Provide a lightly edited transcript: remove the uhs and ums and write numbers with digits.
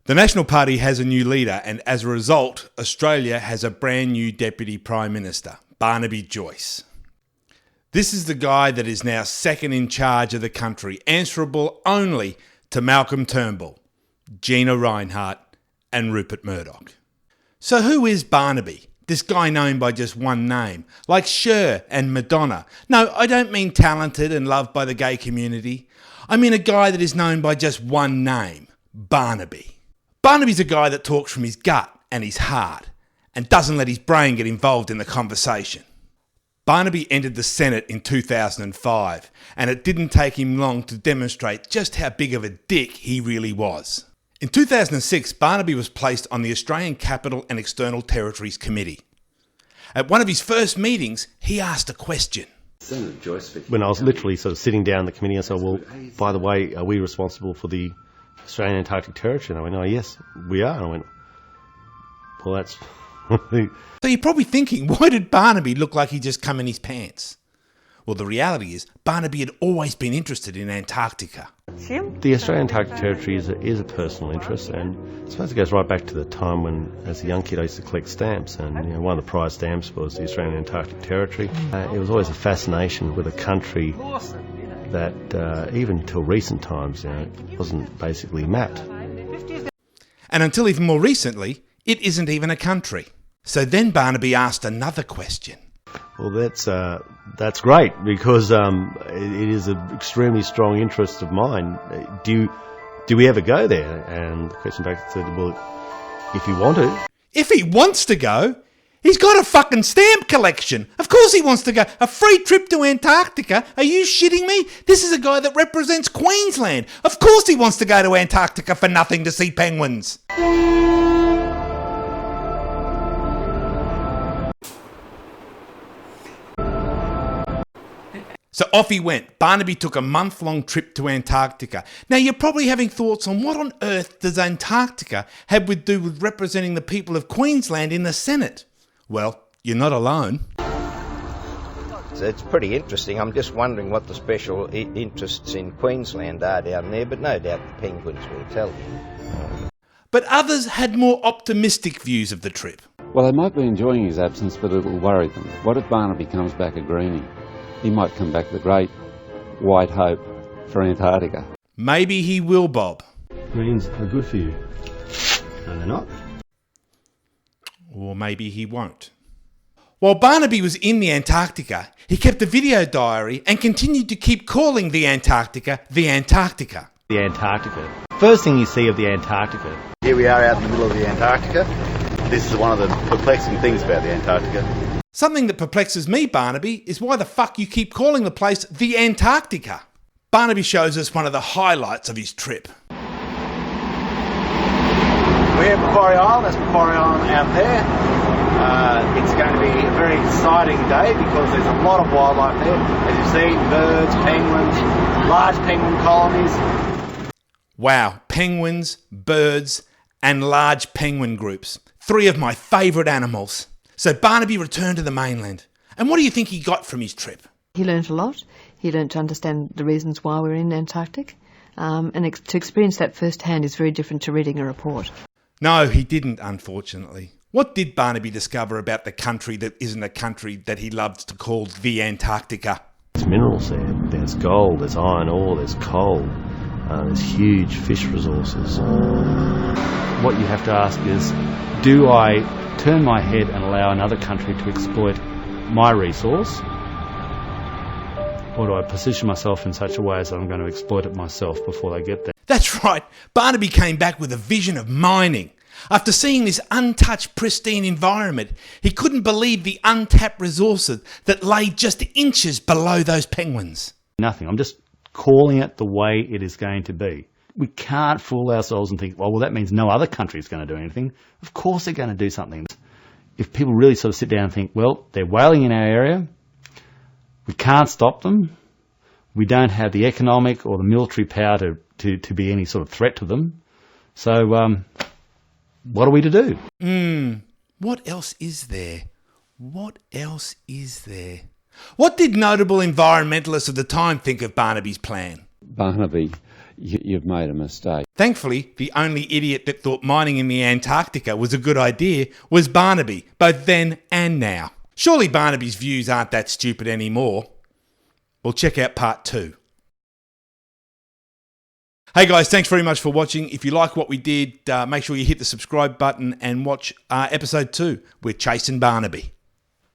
The National Party has a new leader, and as a result, Australia has a brand new Deputy Prime Minister, Barnaby Joyce. This is the guy that is now second in charge of the country, answerable only to Malcolm Turnbull, Gina Rinehart and Rupert Murdoch. So who is Barnaby? This guy known by just one name, like Cher and Madonna. No, I don't mean talented and loved by the gay community. I mean a guy that is known by just one name, Barnaby. Barnaby's a guy that talks from his gut and his heart and doesn't let his brain get involved in the conversation. Barnaby entered the Senate in 2005, and it didn't take him long to demonstrate just how big of a dick he really was. In 2006, Barnaby was placed on the Australian Capital and External Territories Committee. At one of his first meetings, he asked a question. When I was literally sort of sitting down in the committee, I said, well, by the way, are we responsible for the Australian Antarctic Territory? And I went, oh yes, we are. And I went, well, that's... So you're probably thinking, why did Barnaby look like he just come in his pants? Well, the reality is, Barnaby had always been interested in Antarctica. The Australian Antarctic Territory is a personal interest, and I suppose it goes right back to the time when, as a young kid, I used to collect stamps, and one of the prize stamps was the Australian Antarctic Territory. It was always a fascination with a country that, even until recent times, wasn't basically mapped. And until even more recently, it isn't even a country. So then Barnaby asked another question. Well, that's great, because it is an extremely strong interest of mine. Do we ever go there? And the question back said, well, if you want to. If he wants to go? He's got a fucking stamp collection. Of course he wants to go. A free trip to Antarctica? Are you shitting me? This is a guy that represents Queensland. Of course he wants to go to Antarctica for nothing to see penguins. So off he went. Barnaby took a month-long trip to Antarctica. Now you're probably having thoughts on what on earth does Antarctica have to do with representing the people of Queensland in the Senate? Well, you're not alone. So it's pretty interesting. I'm just wondering what the special interests in Queensland are down there, but no doubt the penguins will tell you. But others had more optimistic views of the trip. Well, they might be enjoying his absence, but it will worry them. What if Barnaby comes back a greenie? He might come back the great white hope for Antarctica. Maybe he will, Bob. Greens are good for you. No, they're not. Or maybe he won't. While Barnaby was in the Antarctica, he kept a video diary and continued to keep calling the Antarctica the Antarctica. The Antarctica. First thing you see of the Antarctica. Here we are out in the middle of the Antarctica. This is one of the perplexing things about the Antarctica. Something that perplexes me, Barnaby, is why the fuck you keep calling the place the Antarctica. Barnaby shows us one of the highlights of his trip. We're at Macquarie Island. That's Macquarie Island out there. It's going to be a very exciting day because there's a lot of wildlife there. As you see, birds, penguins, large penguin colonies. Wow, penguins, birds, and large penguin groups. 3 of my favourite animals. So Barnaby returned to the mainland. And what do you think he got from his trip? He learnt a lot. He learnt to understand the reasons why we're in Antarctic. And to experience that firsthand is very different to reading a report. No, he didn't, unfortunately. What did Barnaby discover about the country that isn't a country that he loves to call the Antarctica? There's minerals there. There's gold, there's iron ore, there's coal. There's huge fish resources. What you have to ask is, do I turn my head and allow another country to exploit my resource? Or do I position myself in such a way as that I'm going to exploit it myself before they get there? That's right. Barnaby came back with a vision of mining. After seeing this untouched, pristine environment, he couldn't believe the untapped resources that lay just inches below those penguins. Nothing. I'm just calling it the way it is going to be. We can't fool ourselves and think, well, that means no other country is going to do anything. Of course they're going to do something. If people really sort of sit down and think, well, they're whaling in our area, we can't stop them, we don't have the economic or the military power to be any sort of threat to them, so what are we to do? What else is there? What else is there? What did notable environmentalists of the time think of Barnaby's plan? Barnaby you've made a mistake. Thankfully, the only idiot that thought mining in the Antarctica was a good idea was Barnaby, both then and now. Surely Barnaby's views aren't that stupid anymore. Well, check out part 2. Hey guys, thanks very much for watching. If you like what we did, make sure you hit the subscribe button and watch episode 2 with Chasing Barnaby.